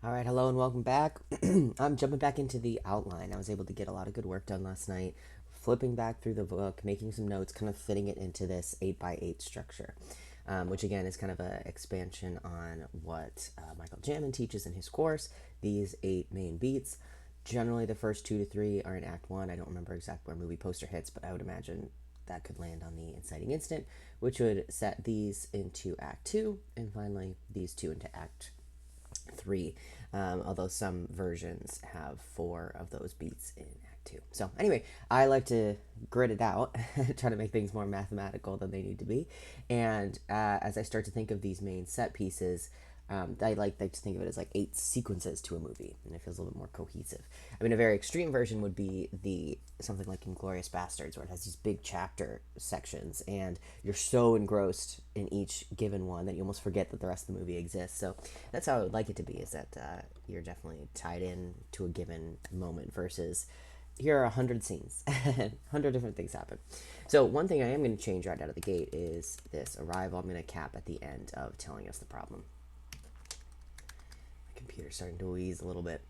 All right, hello and welcome back. I'm jumping back into the outline. I was able to get a lot of good work done last night, flipping back through the book, making some notes, kind of fitting it into this 8 by 8 structure, which again is kind of an expansion on what Michael Jamin teaches in his course. These 8 main beats. Generally, the first 2 to 3 are in Act 1. I don't remember exactly where movie poster hits, but I would imagine that could land on the inciting incident, which would set these into Act 2, and finally these two into Act 3, although some versions have 4 of those beats in Act 2. So anyway, I like to grid it out, try to make things more mathematical than they need to be. And as I start to think of these main set pieces, I like to think of it as like 8 sequences to a movie, and it feels a little bit more cohesive. I mean, a very extreme version would be the something like Inglorious Bastards, where it has these big chapter sections, and you're so engrossed in each given one that you almost forget that the rest of the movie exists. So that's how I would like it to be: is that you're definitely tied in to a given moment versus here are 100 scenes, 100 different things happen. So one thing I am going to change right out of the gate is this arrival. I'm going to cap at the end of telling us the problem. Computer's starting to wheeze a little bit.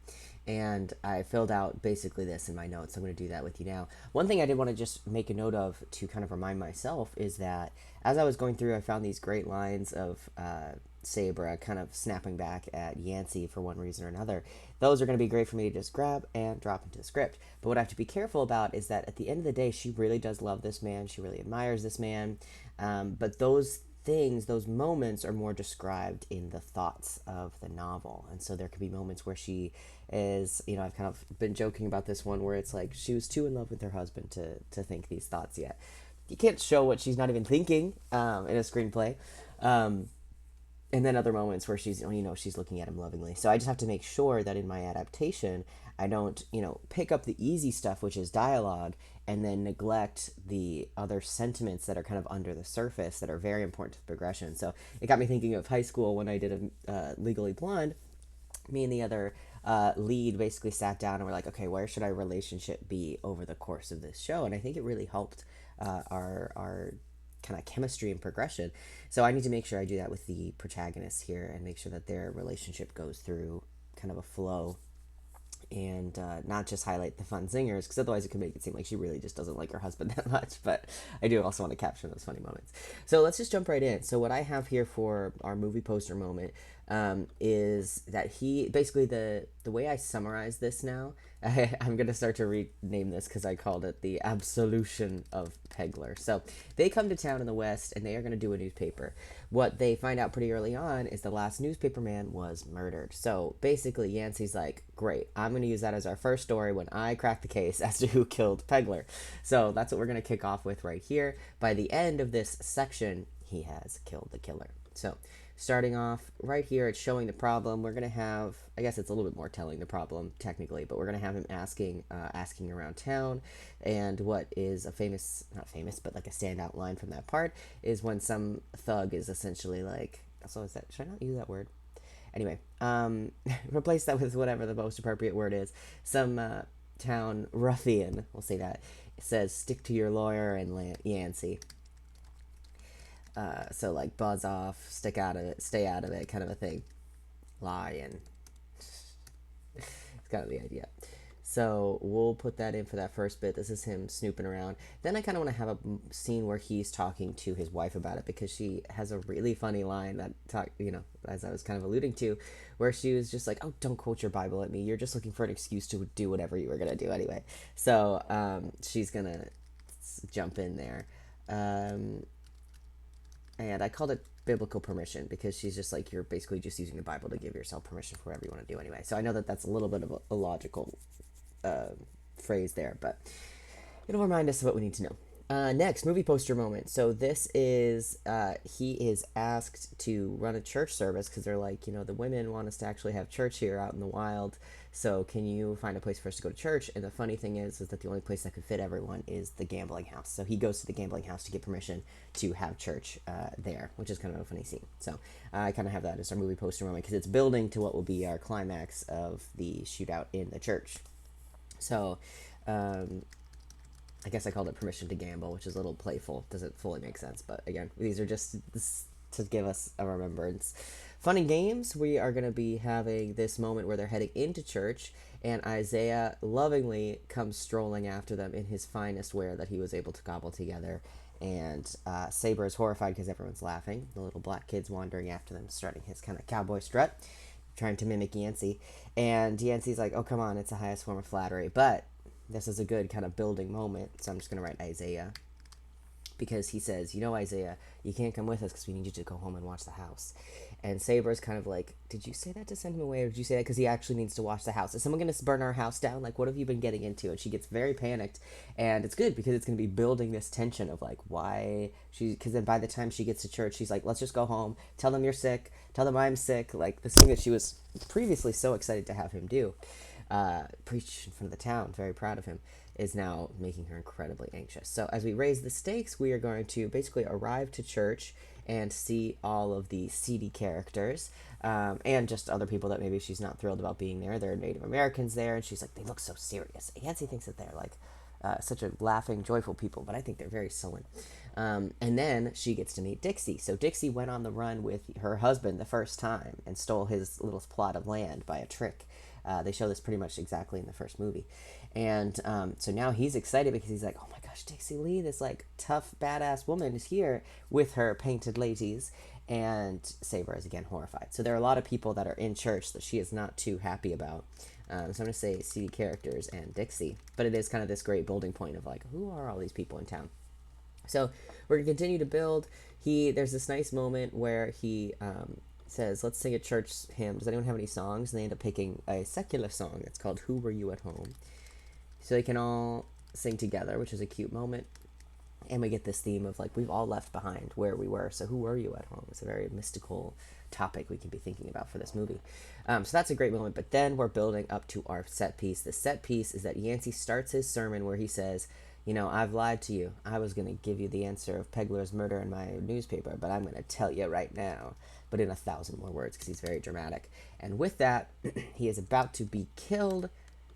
And I filled out basically this in my notes. I'm going to do that with you now. One thing I did want to just make a note of to kind of remind myself is that as I was going through, I found these great lines of Sabra kind of snapping back at Yancey for one reason or another. Those are going to be great for me to just grab and drop into the script. But what I have to be careful about is that at the end of the day, she really does love this man. She really admires this man. But those things, those moments are more described in the thoughts of the novel. And so there could be moments where she is, I've kind of been joking about this one where it's like she was too in love with her husband to think these thoughts yet. You can't show what she's not even thinking in a screenplay. And then other moments where she's looking at him lovingly. So I just have to make sure that in my adaptation, I don't, pick up the easy stuff, which is dialogue, and then neglect the other sentiments that are kind of under the surface that are very important to the progression. So it got me thinking of high school when I did a Legally Blonde. Me and the other lead basically sat down and were like, okay, where should our relationship be over the course of this show? And I think it really helped our kind of chemistry and progression. So I need to make sure I do that with the protagonists here and make sure that their relationship goes through kind of a flow and not just highlight the fun singers, because otherwise it could make it seem like she really just doesn't like her husband that much. But I do also want to capture those funny moments. So let's just jump right in. So what I have here for our movie poster moment is that he basically the way I summarize this now. I'm gonna start to rename this because I called it the absolution of Pegler. So they come to town in the West and they are gonna do a newspaper. What they find out pretty early on is the last newspaper man was murdered. So basically Yancey's like, great, I'm gonna use that as our first story when I crack the case as to who killed Pegler. So that's what we're gonna kick off with right here. By the end of this section, he has killed the killer. So starting off right here, it's showing the problem. We're gonna have, I guess it's a little bit more telling the problem technically, but we're gonna have him asking around town. And what is a famous, not famous, but like a standout line from that part is when some thug is essentially like, so is that, should I not use that word? Anyway, replace that with whatever the most appropriate word is. Some town ruffian, we'll say that, says stick to your lawyer and Yancey. So like buzz off, stick out of it, stay out of it, kind of a thing. Lion. It's kind of the idea. So we'll put that in for that first bit. This is him snooping around. Then I kind of want to have a scene where he's talking to his wife about it, because she has a really funny line that as I was kind of alluding to, where she was just like, "Oh, don't quote your Bible at me. You're just looking for an excuse to do whatever you were gonna do anyway." So she's gonna jump in there. And I called it biblical permission because she's just like, you're basically just using the Bible to give yourself permission for whatever you want to do anyway. So I know that that's a little bit of a logical phrase there, but it'll remind us of what we need to know. Next, movie poster moment. So this is, he is asked to run a church service because they're like, the women want us to actually have church here out in the wild. So can you find a place for us to go to church? And the funny thing is that the only place that could fit everyone is the gambling house. So he goes to the gambling house to get permission to have church there, which is kind of a funny scene. So I kind of have that as our movie poster moment because it's building to what will be our climax of the shootout in the church. So, I guess I called it permission to gamble, which is a little playful. Doesn't fully make sense, but again, these are just to give us a remembrance. Fun and games, we are going to be having this moment where they're heading into church, and Isaiah lovingly comes strolling after them in his finest wear that he was able to cobble together. And Saber is horrified because everyone's laughing. The little black kid's wandering after them, strutting his kind of cowboy strut, trying to mimic Yancey. And Yancey's like, oh, come on, it's the highest form of flattery. But this is a good kind of building moment, so I'm just going to write Isaiah. Because he says, you know, Isaiah, you can't come with us because we need you to go home and watch the house. And Saber's kind of like, did you say that to send him away, or did you say that because he actually needs to watch the house? Is someone going to burn our house down? Like, what have you been getting into? And she gets very panicked. And it's good because it's going to be building this tension of, like, why she... Because then by the time she gets to church, she's like, let's just go home. Tell them you're sick. Tell them I'm sick. Like, this thing that she was previously so excited to have him do. Preach in front of the town. Very proud of him. Is now making her incredibly anxious. So as we raise the stakes, we are going to basically arrive to church and see all of the seedy characters, and just other people that maybe she's not thrilled about being there. There are Native Americans there, and she's like, they look so serious. Yancy thinks that they're like such a laughing, joyful people, but I think they're very sullen. And then she gets to meet Dixie. So Dixie went on the run with her husband the first time and stole his little plot of land by a trick. They show this pretty much exactly in the first movie. And so now he's excited because he's like, oh my gosh, Dixie Lee, this like tough, badass woman is here with her painted ladies. And Saber is again horrified. So there are a lot of people that are in church that she is not too happy about. So I'm going to say CD characters and Dixie. But it is kind of this great building point of like, who are all these people in town? So we're going to continue to build. There's this nice moment where he says, let's sing a church hymn. Does anyone have any songs? And they end up picking a secular song. It's called Who Were You at Home? So they can all sing together, which is a cute moment. And we get this theme of, like, we've all left behind where we were. So who were you at home? It's a very mystical topic we can be thinking about for this movie. So that's a great moment. But then we're building up to our set piece. The set piece is that Yancey starts his sermon where he says, you know, I've lied to you. I was going to give you the answer of Pegler's murder in my newspaper, but I'm going to tell you right now. But in 1,000 more words, because he's very dramatic. And with that, he is about to be killed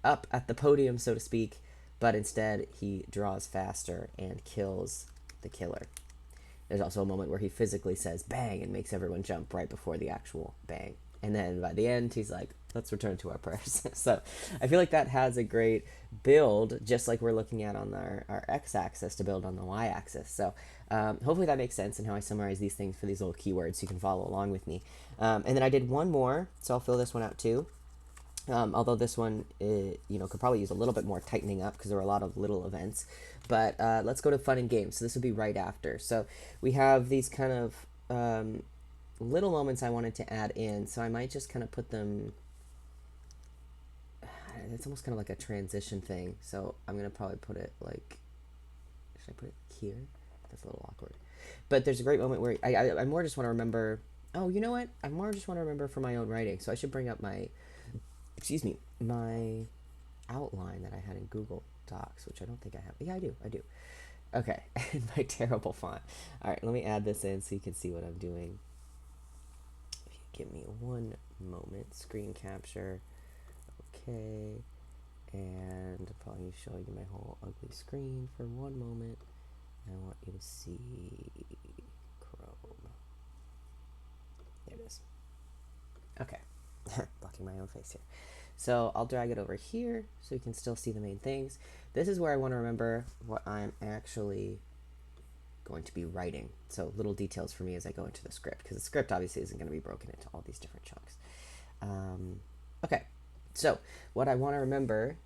up at the podium, so to speak, but instead he draws faster and kills the killer. There's also a moment where he physically says bang and makes everyone jump right before the actual bang. And then by the end, he's like, let's return to our prayers. So I feel like that has a great build, just like we're looking at on our x-axis to build on the y-axis. So hopefully that makes sense in how I summarize these things for these little keywords so you can follow along with me. And then I did one more, so I'll fill this one out too. Although this one, could probably use a little bit more tightening up because there were a lot of little events. But let's go to fun and games. So this will be right after. So we have these kind of little moments I wanted to add in. So I might just kind of put them... It's almost kind of like a transition thing. So I'm going to probably put it like... Should I put it here? That's a little awkward. But there's a great moment where I more just want to remember... Oh, you know what? I more just want to remember for my own writing. So I should bring up my... my outline that I had in Google Docs, which I don't think I have. Yeah, I do. Okay, and my terrible font. All right, let me add this in so you can see what I'm doing. If you give me one moment, screen capture. Okay, and I'll probably show you my whole ugly screen for one moment. I want you to see Chrome. There it is. Okay. Blocking my own face here. So I'll drag it over here so you can still see the main things. This is where I want to remember what I'm actually going to be writing. So little details for me as I go into the script, because the script obviously isn't going to be broken into all these different chunks. Okay, so what I want to remember...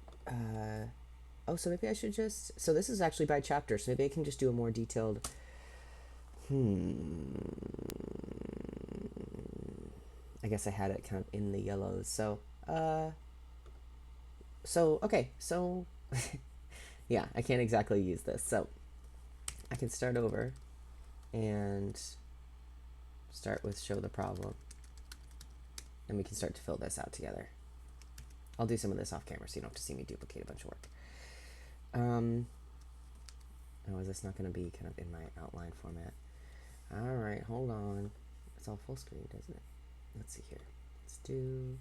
so maybe I should just... So this is actually by chapter, so maybe I can just do a more detailed... I guess I had it kind of in the yellows. So, yeah, I can't exactly use this. So I can start over and start with show the problem. And we can start to fill this out together. I'll do some of this off camera so you don't have to see me duplicate a bunch of work. Oh, is this not going to be kind of in my outline format? All right, hold on. It's all full screen, doesn't it? Let's see here. Let's do...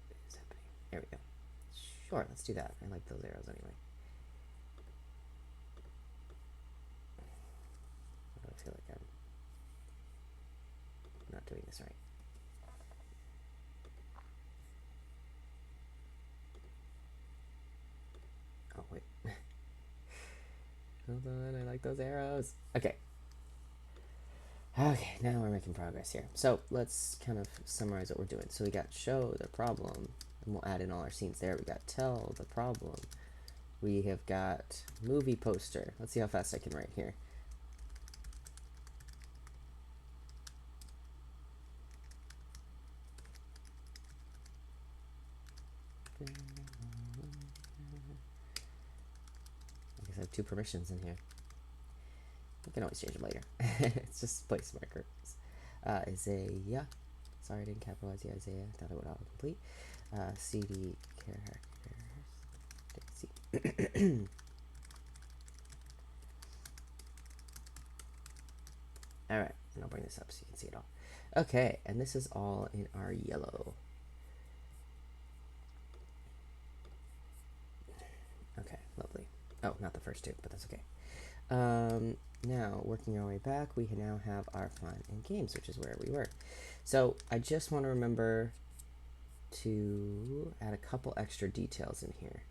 What is happening? There we go. Sure, let's do that. I like those arrows anyway. I feel like I'm doing this right. Oh, wait. Hold on, I like those arrows. Okay. Okay, now we're making progress here. So let's kind of summarize what we're doing. So we got show the problem, and we'll add in all our scenes there. We got tell the problem. We have got movie poster. Let's see how fast I can write here. I guess I have 2 permissions in here. We can always change them later. It's just place markers. Isaiah. Sorry, I didn't capitalize the Isaiah. Thought it would autocomplete. CD characters. All right, and I'll bring this up so you can see it all. Okay, and this is all in our yellow. Okay, lovely. Oh, not the first 2, but that's okay. Now, working our way back, we now have our fun and games, which is where we were. So I just want to remember to add a couple extra details in here.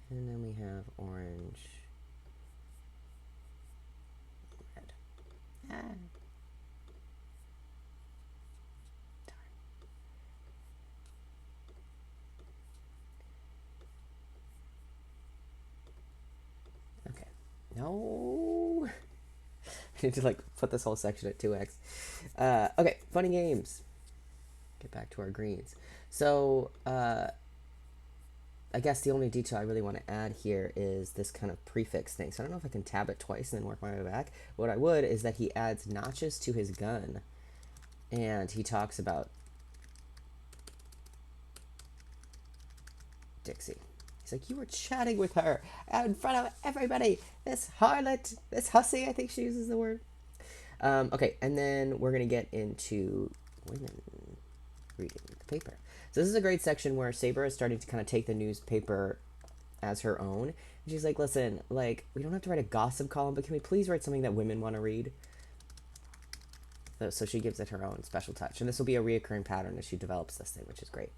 And then we have orange, red. Ah. Okay. No. I need to like put this whole section at 2x. Okay, funny games. Get back to our greens. So I guess the only detail I really want to add here is this kind of prefix thing. So I don't know if I can tab it twice and then work my way back. What I would is that he adds notches to his gun. And he talks about Dixie. He's like, you were chatting with her out in front of everybody. This harlot, this hussy, I think she uses the word. Okay, and then we're going to get into women reading the paper. So this is a great section where Saber is starting to kind of take the newspaper as her own. And she's like, listen, like, we don't have to write a gossip column, but can we please write something that women want to read? So she gives it her own special touch. And this will be a reoccurring pattern as she develops this thing, which is great.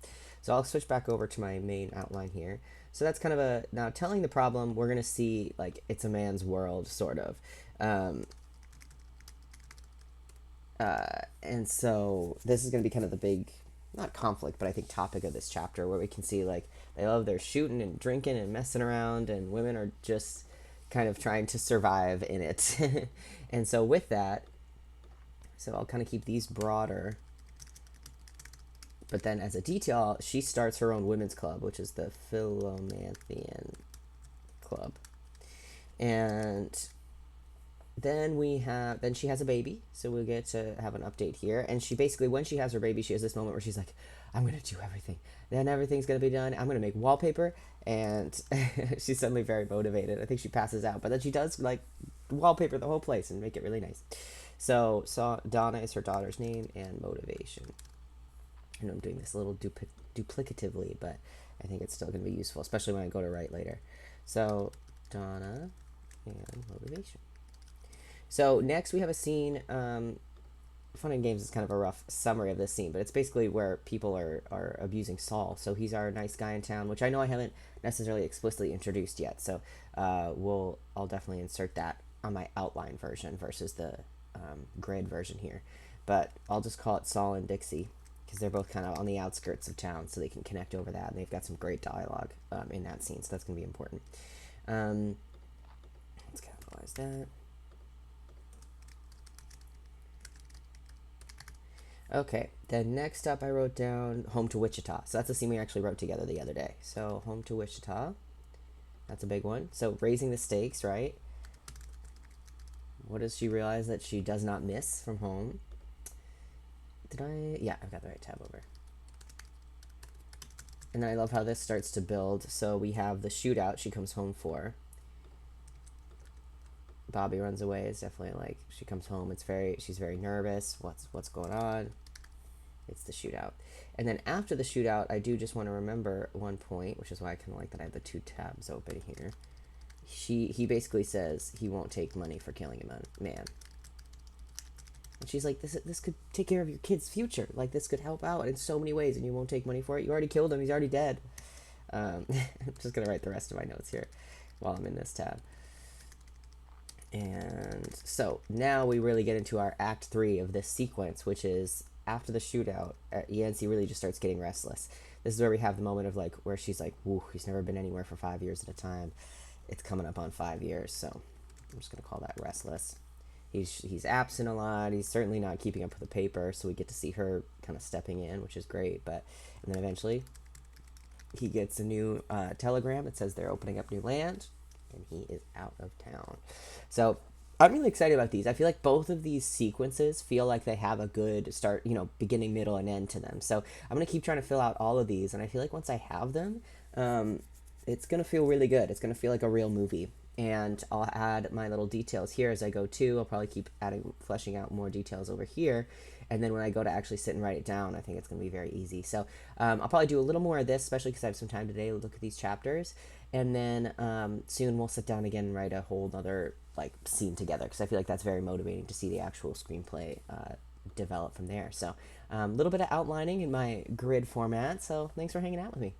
So I'll switch back over to my main outline here. So that's kind of a, now telling the problem, we're going to see, like, it's a man's world, sort of. And so this is going to be kind of the big, not conflict, but I think topic of this chapter, where we can see, like, they love their shooting and drinking and messing around, and women are just kind of trying to survive in it. And so with that, so I'll kind of keep these broader. But then as a detail, she starts her own women's club, which is the Philomanthian Club. And then then she has a baby, so we'll get to have an update here. And she basically, when she has her baby, she has this moment where she's like, I'm going to do everything. Then everything's going to be done. I'm going to make wallpaper. And she's suddenly very motivated. I think she passes out. But then she does, like, wallpaper the whole place and make it really nice. So Donna is her daughter's name, and motivation. I know I'm doing this a little duplicatively, but I think it's still going to be useful, especially when I go to write later. So Donna and motivation. So next we have a scene. Fun and Games is kind of a rough summary of this scene, but it's basically where people are abusing Saul. So he's our nice guy in town, which I know I haven't necessarily explicitly introduced yet. So I'll definitely insert that on my outline version versus the grid version here. But I'll just call it Saul and Dixie, because they're both kind of on the outskirts of town, so they can connect over that, and they've got some great dialogue in that scene, so that's going to be important. Let's capitalize that. Okay, then next up I wrote down Home to Wichita. So that's a scene we actually wrote together the other day. So Home to Wichita, that's a big one. So raising the stakes, right? What does she realize that she does not miss from home? Yeah, I've got the right tab over. And then I love how this starts to build. So we have the shootout she comes home for. Bobby runs away. It's definitely like, she comes home, she's very nervous. What's going on? It's the shootout. And then after the shootout, I do just want to remember one point, which is why I kind of like that I have the 2 tabs open here. he basically says he won't take money for killing a man. And she's like, this could take care of your kid's future. Like, this could help out in so many ways, and you won't take money for it. You already killed him. He's already dead. I'm just going to write the rest of my notes here while I'm in this tab. And so now we really get into our act 3 of this sequence, which is after the shootout, Yancey really just starts getting restless. This is where we have the moment of like where she's like, "Woo, he's never been anywhere for 5 years at a time." It's coming up on 5 years, so I'm just gonna call that restless. He's absent a lot. He's certainly not keeping up with the paper, so we get to see her kind of stepping in, which is great. But and then eventually he gets a new telegram that says they're opening up new land, and he is out of town. So I'm really excited about these. I feel like both of these sequences feel like they have a good start, beginning, middle, and end to them. So I'm going to keep trying to fill out all of these, and I feel like once I have them, it's going to feel really good. It's going to feel like a real movie. And I'll add my little details here as I go too. I'll probably keep fleshing out more details over here. And then when I go to actually sit and write it down, I think it's going to be very easy. So I'll probably do a little more of this, especially because I have some time today to look at these chapters. And then soon we'll sit down again and write a whole other scene together, because I feel like that's very motivating to see the actual screenplay develop from there. So a little bit of outlining in my grid format. So thanks for hanging out with me.